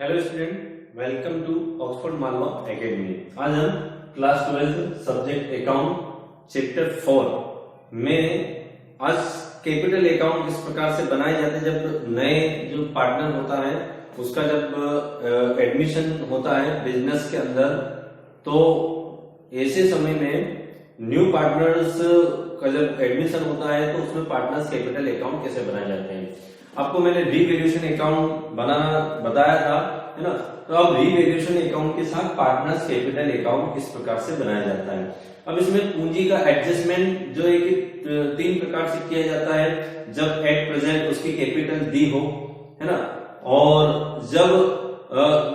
Hello student, welcome to Oxford Malwa academy. आज हम class 12 subject account chapter 4 में आज कैपिटल अकाउंट किस प्रकार से बनाए जाते हैं। जब नए जो पार्टनर होता है उसका जब एडमिशन होता है बिजनेस के अंदर, तो ऐसे समय में न्यू पार्टनर्स का जब एडमिशन होता है तो उसमें पार्टनर्स कैपिटल अकाउंट कैसे बनाए जाते हैं। आपको मैंने रीवैल्यूएशन अकाउंट बनाना बताया था, है ना। तो अब रीवैल्यूएशन अकाउंट के साथ पार्टनर्स कैपिटल अकाउंट किस प्रकार से बनाया जाता है। अब इसमें पूंजी का एडजस्टमेंट जो है कि 3 प्रकार से किया जाता है। जब एट प्रेजेंट उसकी कैपिटल दी हो, है ना, और जब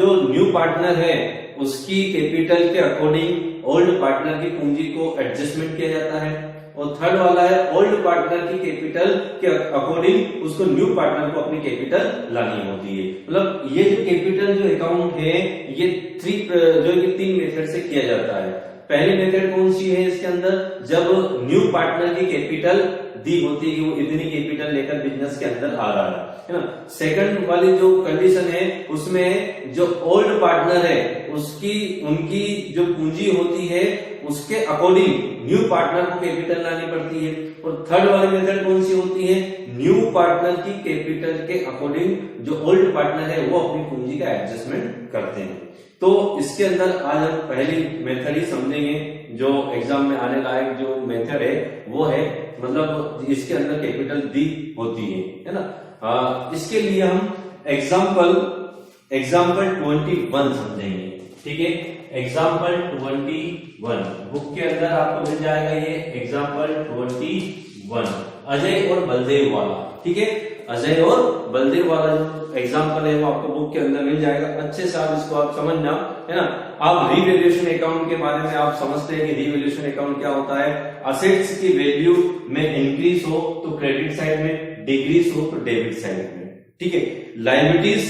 जो न्यू पार्टनर है उसकी कैपिटल के अकॉर्डिंग ओल्ड पार्टनर की पूंजी को एडजस्टमेंट किया जाता है, और थर्ड वाला है ओल्ड पार्टनर की कैपिटल के अकॉर्डिंग उसको न्यू पार्टनर को अपनी कैपिटल लानी होती है। मतलब ये जो कैपिटल जो अकाउंट है ये 3 मेथड से किया जाता है। पहली मेथड कौन सी है इसके अंदर, जब न्यू पार्टनर की कैपिटल दी होती है कि वो इतनी कैपिटल लेकर बिजनेस के अंदर आ रहा है ना। सेकंड वाली जो कंडीशन है उसमें जो ओल्ड पार्टनर है उनकी जो पूंजी होती है उसके अकॉर्डिंग न्यू पार्टनर को कैपिटल लानी पड़ती है। और थर्ड वाली मेथड कौन सी होती है, न्यू पार्टनर की कैपिटल के अकॉर्डिंग जो ओल्ड पार्टनर है वो अपनी पूंजी का एडजस्टमेंट करते हैं। तो इसके अंदर आज हम पहली मेथड ही समझेंगे जो एग्जाम में आने लायक जो मेथड है वो है, मतलब इसके अंदर कैपिटल दी होती है ना। इसके लिए हम एग्जाम्पल 21 समझेंगे, ठीक है। एग्जाम्पल 21 बुक के अंदर आपको मिल जाएगा ये एग्जाम्पल 21 अजय और बलदेव वाला, ठीक है। अजय और बलदेव वाला जो एग्जाम्पल है वो आपको बुक के अंदर मिल जाएगा। अच्छे से आप इसको आप समझना, है ना। आप रीवैल्यूएशन अकाउंट के बारे में आप समझते हैं कि रीवैल्यूएशन अकाउंट क्या होता है। असेट्स की वैल्यू में इंक्रीज हो तो क्रेडिट साइड में, डिक्रीज हो तो डेबिट साइड में, ठीक है। लायबिलिटीज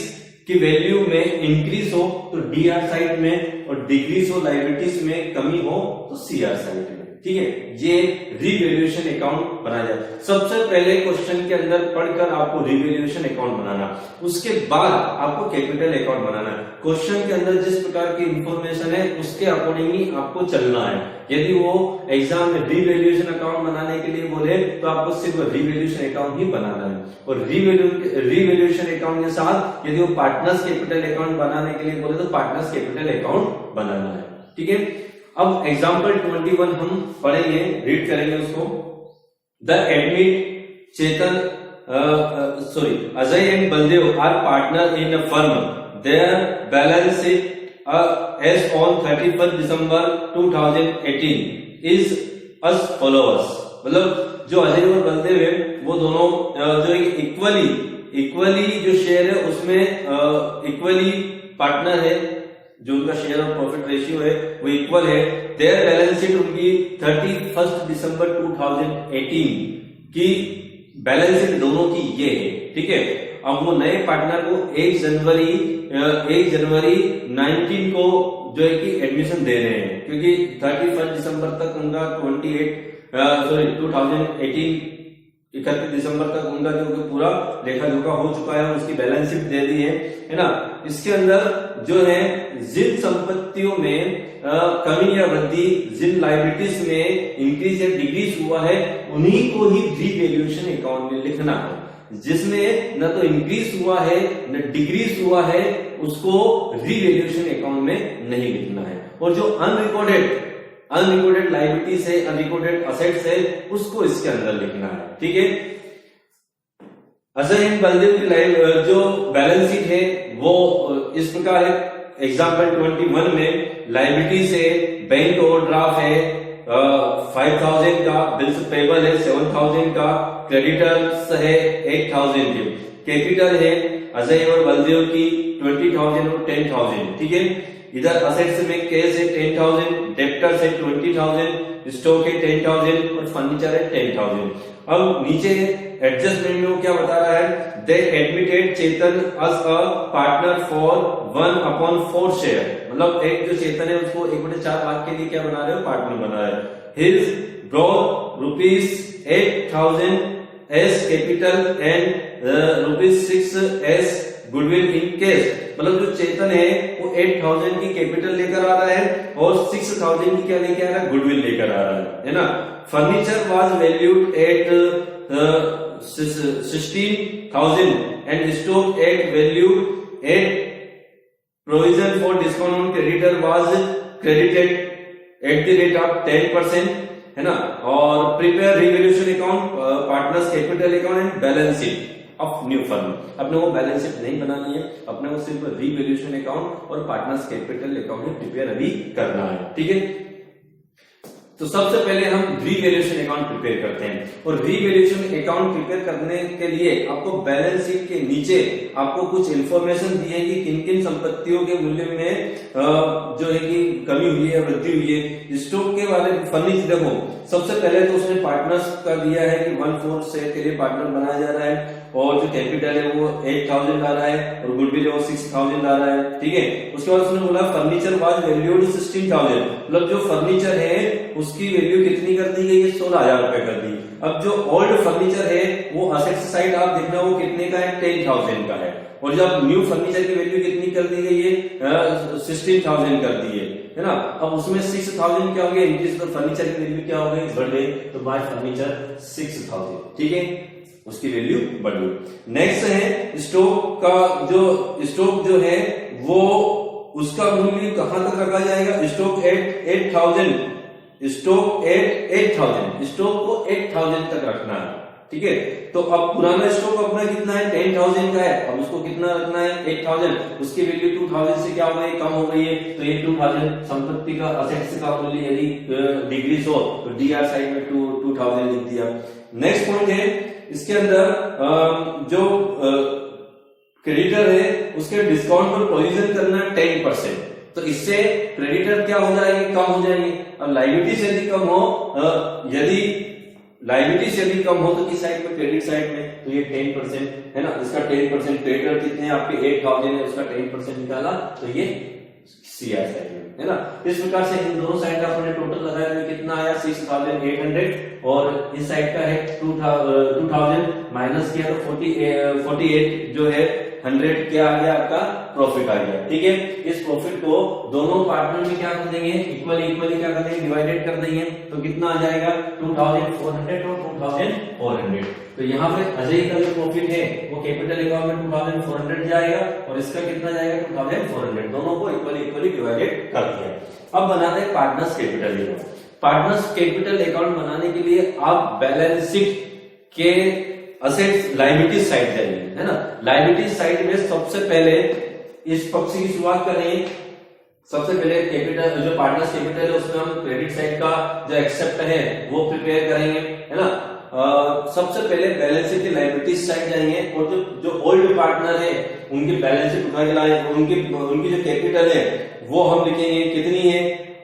की वैल्यू में इंक्रीज हो तो डीआर साइड में, और डिक्रीज हो लायबिलिटीज में, कमी हो तो सीआर साइड में, ठीक है। ये रीवैल्यूएशन अकाउंट बनाया जाए। सबसे पहले क्वेश्चन के अंदर पढ़कर आपको रीवैल्यूएशन अकाउंट बनाना, उसके बाद आपको कैपिटल अकाउंट बनाना। क्वेश्चन के अंदर जिस प्रकार की इंफॉर्मेशन है उसके अकॉर्डिंग ही आपको चलना है। यदि वो एग्जाम में रीवैल्यूएशन अकाउंट बनाने के लिए बोले तो आपको सिर्फ रीवैल्यूएशन अकाउंट ही बनाना है, और रीवैल्यूएशन अकाउंट के साथ यदि वो पार्टनर्स कैपिटल अकाउंट बनाने के लिए बोले तो पार्टनर्स कैपिटल अकाउंट बनाना है, ठीक है। अब एग्जाम्पल 21 हम पढ़ेंगे, रीड करेंगे उसको। The admit Chetan Ajay and Baldev are partner in a firm. Their balance sheet as on 31st December 2018 is as follows। मतलब जो अजय और बलदेव है वो दोनों जो इक्वली जो शेयर है उसमें इक्वली पार्टनर है, जो उनका शेयर और प्रॉफिट रेशियो है वो इक्वल है। देयर बैलेंस शीट उनकी 31 दिसंबर 2018 की बैलेंस शीट दोनों की ये है, ठीक है। अब वो नए पार्टनर को 1 जनवरी 19 को जो है कि एडमिशन दे रहे हैं, क्योंकि 31 दिसंबर तक उनका 31 दिसंबर तक उनका जो पूरा लेखा जोखा हो चुका है, उसकी बैलेंस शीट दे दी है ना। इसके अंदर जो है जिन संपत्तियों में कमी या वृद्धि, जिन लायबिलिटीज में इंक्रीज या डिक्रीज हुआ है, उन्हीं को ही रीवैल्यूएशन अकाउंट में लिखना है। जिसमें न तो इंक्रीज हुआ है न डिक्रीज हुआ है उसको रीवैल्यूएशन अकाउंट में नहीं लिखना है। और जो अनरिकॉर्डेड लायबिलिटीज है, अनरिकॉर्डेड असेट्स है, उसको इसके अंदर लिखना है, ठीक है। अजय एंड बलदेव की जो बैलेंस शीट है वो इस प्रकार है। एग्जाम्पल 21 में लायबिलिटीज है, बैंक ओवरड्राफ्ट है 5000 का, बिल्स पेबल है 7000 का, क्रेडिटर्स है 8000 के, कैपिटल है अजय और बलदेव की 20,000 और 10,000, ठीक है। इधर असेट्स में कैश है 10,000, डेप्टर्स है 20,000, स्टॉक है 10,000 और फर्नीचर है 10,000। अब नीचे एडजस्टमेंट में वो क्या बता रहा है, they admitted Chetan as a partner for 1/4 share. मतलब एक जो चेतन है उसको 1/4 भाग के लिए क्या बना रहे हो, पार्टनर बना रहे हो। His brought ₹8,000 as capital and ₹6 as goodwill in cash, मतलब जो चेतन है वो 8000 की कैपिटल लेकर आ रहा है और 6000 की क्या लेकर आ रहा है, गुडविल लेकर आ रहा है ना। Furniture was valued at 16,000 and stock at valued at provision for discount on creditor was credited at the rate of 10%, है ना। और prepare revaluation account, partners capital account and balance sheet of new firm. अपने को balance sheet नहीं बनानी है, अपने को सिर्फ रिवैल्यूएशन अकाउंट और पार्टनर्स कैपिटल अकाउंट प्रिपेयर अभी करना है, ठीक है। तो सबसे पहले हम रीवैल्यूएशन अकाउंट प्रिपेयर करते हैं और रीवैल्यूएशन अकाउंट प्रिपेयर करने के लिए आपको बैलेंस शीट के नीचे आपको कुछ इंफॉर्मेशन दी है कि किन किन संपत्तियों के मूल्य में जो है कि कमी हुई है, वृद्धि हुई है। स्टॉक के बारे में फर्नीचर देखो, सबसे पहले तो उसने पार्टनर्स का दिया है कि 1/4 शेयर के लिए पार्टनर बनाया जा रहा है और जो कैपिटल है वो 8000 आ रहा है और गुडविल वो 6000 आ रहा है, ठीक है। उसके बाद उसने बोला फर्नीचर वाज वैल्यूड 16,000, मतलब जो फर्नीचर है उसकी वैल्यू कितनी कर दी गई है, 16,000 रुपए कर दी। अब जो ओल्ड फर्नीचर है वो असेट साइड आप देखना वो कितने का है, 10,000 का है और जब न्यू फर्नीचर की वैल्यू कितनी कर दी गई है, 16,000 कर दी है ना। अब उसमें 6,000 क्या हो गया, इंक्रीज तो फर्नीचर की वैल्यू क्या हो गई, बढ़ गई, तो बाय फर्नीचर 6,000, ठीक है, उसकी वैल्यू बढ़ गई। नेक्स्ट है स्टॉक का, जो स्टॉक जो है वो उसका मूल्य कहां तक रखा जाएगा, stock at 8,000, stock at 8,000, stock को 8,000 तक रखना है, ठीक है। तो अब पुराना स्टॉक अपना कितना है, 10,000 का है, अब उसको कितना रखना है, 8,000, उसकी वैल्यू 2,000 से क्या हो गई, कम हो गई है, तो ये 2,000 संपत्ति का असेट्स का मूल्य यदि डिक्रीज हो तो डीआर साइड में 2,000 लिख दिया। नेक्स्ट पॉइंट है इसके अंदर जो क्रेडिटर है उसके डिस्काउंट पर प्रोविजन करना 10%, तो इससे क्रेडिटर क्या हो जाएंगे, कम हो जाएंगे। और लायबिलिटी से यदि कम हो, यदि लायबिलिटी से यदि कम हो तो किस साइड में, क्रेडिट साइड में, तो ये 10% है ना, इसका 10%, क्रेडिटर कितने आपके 8,000 है, उसका 10% निकाला तो ये सीआर साइड में, है ना। इस प्रकार से इन दोनों साइड का अपने टोटल लगाया तो कितना आया 6,800 और इस साइड का है 2,000 माइनस किया तो 48 जो है 100 क्या आ गया आपका प्रॉफिट आ गया, ठीक है। इस प्रॉफिट को दोनों पार्टनर में क्या कर देंगे, इक्वली क्या कर देंगे, डिवाइडेड कर देंगे, तो कितना आ जाएगा 2,400 और 2,400। तो यहाँ पे अजय का जो प्रॉफिट है वो कैपिटल अकाउंट में 2,400 जाएगा और इसका कितना जाएगा 2,400, दोनों को इक्वली डिवाइडेड कर दिया। अब बनाते हैं partners capital account. Partners capital account बनाने के लिए आप बैलेंस शीट के असेट्स लायबिलिटी साइड जाएंगे, है ना। लायबिलिटी साइड में सबसे पहले इस पक्ष की शुरुआत करेंगे। सबसे पहले कैपिटल, जो पार्टनर्स कैपिटल है उसमें हम क्रेडिट साइड का जो एक्सेप्ट है वो प्रिपेयर करेंगे, है ना। सबसे पहले बैलेंस शीट की लायबिलिटी साइड जाएंगे और जो ओल्ड पार्टनर है उनकी बैलेंस शीट उठा के लाए, उनकी जो कैपिटल है वो हम लिखेंगे कितनी है,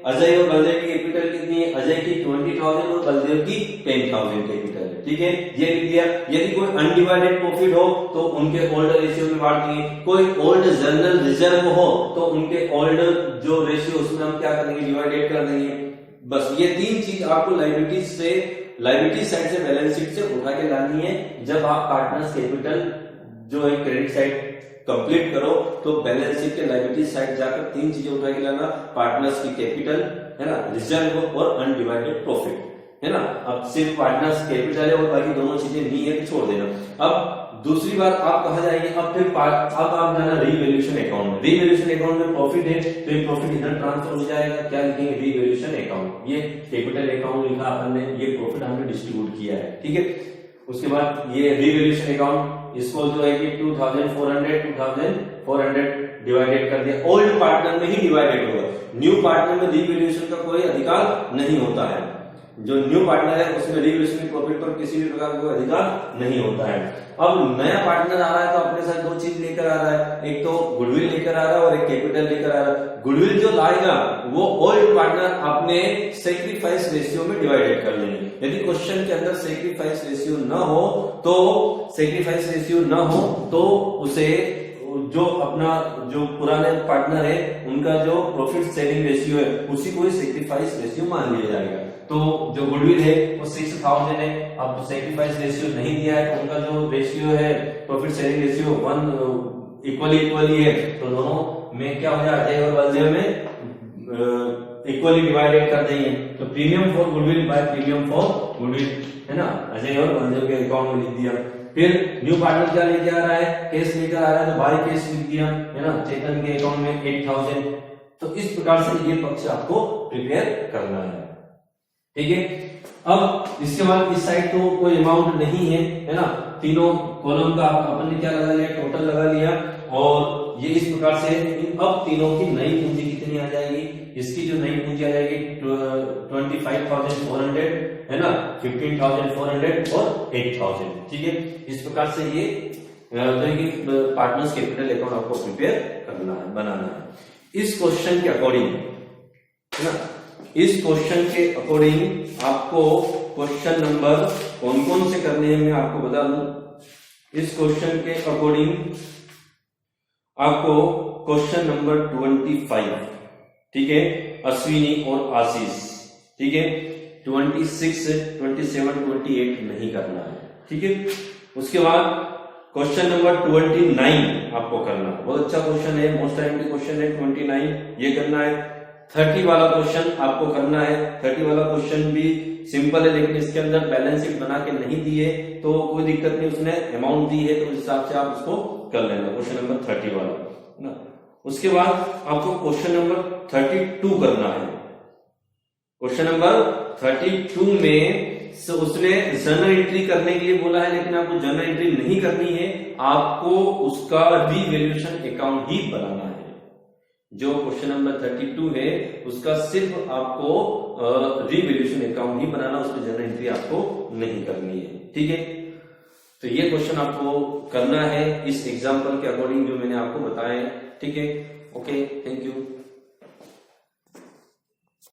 अजय और बलदेव की कैपिटल कितनी है, अजय की 20,000 और बलदेव की 10,000 कैपिटल है, ठीक है, ये लिख दिया। यदि कोई अनडिवाइडेड प्रॉफिट हो तो उनके ओल्ड रेशियो में बांट देंगे, कोई ओल्ड जनरल रिजर्व हो तो उनके ओल्ड जो रेशियो उसमें हम क्या करेंगे, डिवाइडेड कर देंगे। बस ये तीन चीज आपको लायबिलिटी साइड से बैलेंस शीट से उठा के लानी है। जब आप पार्टनर्स कैपिटल जो है क्रेडिट साइड कंप्लीट करो तो बैलेंस शीट के लायबिलिटी साइड जाकर तीन चीजें उठा के लाना, पार्टनर्स की कैपिटल, है ना, रिजर्व और अनडिवाइडेड प्रॉफिट, है ना। अब सिर्फ पार्टनर्स कैपिटल है और बाकी दोनों चीजें नहीं है तो छोड़ देना। अब दूसरी बात आप कहा जाएंगे, अब आप जाना रीवैल्यूएशन अकाउंट में। रीवैल्यूएशन अकाउंट में प्रॉफिट है तो ये प्रॉफिट इधर ट्रांसफर हो जाएगा, क्या लिखेंगे, रीवैल्यूएशन अकाउंट। ये कैपिटल अकाउंट लिखा अपन ने, ये प्रॉफिट हमने डिस्ट्रीब्यूट किया है, ठीक है। उसके बाद ये रीवैल्यूएशन अकाउंट, इसको जो है कि 2,400 डिवाइडेड कर दिया। ओल्ड पार्टनर में ही डिवाइडेड होगा, न्यू पार्टनर में रीवैल्यूएशन का कोई अधिकार नहीं होता है। जो न्यू पार्टनर है उसमें रीवैल्यूएशन प्रॉफिट पर किसी भी प्रकार का अधिकार नहीं होता है। अब नया पार्टनर आ रहा है तो अपने साथ दो चीज लेकर आ रहा है, एक तो गुडविल लेकर आ रहा है और एक कैपिटल लेकर आ रहा है। गुडविल जो लाएगा वो ओल्ड पार्टनर अपने सैक्रिफाइस रेशियो में डिवाइडेड कर लेंगे। यदि क्वेश्चन के अंदर सैक्रिफाइस रेशियो न हो तो उसे जो अपना जो पुराने पार्टनर है उनका जो प्रॉफिट शेयरिंग रेशियो है उसी को सैक्रिफाइस रेशियो मान लिया जाएगा। तो जो गुडविल है वो 6,000 है, अब सैक्रिफाइस रेशियो नहीं दिया है तो उनका जो रेशियो है प्रॉफिट शेयरिंग रेशियो इक्वली है तो दोनों में क्या हो जाए, अजय और बलदेव में इक्वली डिवाइडेड कर देंगे। तो premium for goodwill by premium for goodwill, है ना, अजय और बलदेव के अकाउंट में लिख दिया। फिर न्यू पार्टनर क्या लेके आ रहा है, कैश लेकर आ रहा है, तो बाय कैश लिख दिया, है ना, चेतन के अकाउंट में 8000। तो इस प्रकार से ये पक्ष आपको प्रिपेयर करना है, ठीक है। अब इसके बाद इस साइड तो कोई अमाउंट नहीं है ना, तीनों कॉलम का अपन ने क्या लगा लिया, टोटल लगा लिया, और ये इस प्रकार से अब तीनों की नई पूंजी कितनी आ जाएगी, इसकी जो नई पूंजी आ जाएगी 25,400, है ना, 15,400 और 8,000, ठीक है। इस प्रकार से ये पार्टनर्स कैपिटल अकाउंट आपको प्रिपेयर करना है, बनाना है। इस क्वेश्चन के अकॉर्डिंग, है ना, इस क्वेश्चन के अकॉर्डिंग आपको क्वेश्चन नंबर कौन कौन से करने हैं मैं आपको बता दूं। इस क्वेश्चन के अकॉर्डिंग आपको क्वेश्चन नंबर 25, ठीक है, अश्विनी और आशीष, ठीक है, 26, 27, 28 नहीं करना है, ठीक है। उसके बाद क्वेश्चन नंबर 29 आपको करना है, बहुत अच्छा क्वेश्चन है, मोस्ट टाइमली क्वेश्चन है 29, ये करना है। 30 वाला क्वेश्चन आपको करना है। 30 वाला क्वेश्चन भी सिंपल है, लेकिन इसके अंदर बैलेंस शीट बना के नहीं दिए तो कोई दिक्कत नहीं, उसने अमाउंट दी है तो उस हिसाब से आप उसको कर लेना, क्वेश्चन नंबर 30 वाला, है ना। उसके बाद आपको क्वेश्चन नंबर 32 करना है। क्वेश्चन नंबर 32 में उसने जर्नल एंट्री करने के लिए बोला है, लेकिन आपको जर्नल एंट्री नहीं करनी है, आपको उसका रीवैल्यूएशन अकाउंट ही बनाना है। जो क्वेश्चन नंबर 32 है उसका सिर्फ आपको रीवैल्यूएशन अकाउंट ही बनाना, उसमें जर्नल एंट्री आपको नहीं करनी है, ठीक है। तो ये क्वेश्चन आपको करना है इस एग्जाम्पल के अकॉर्डिंग जो मैंने आपको बताया है, ठीक है। Okay, thank you.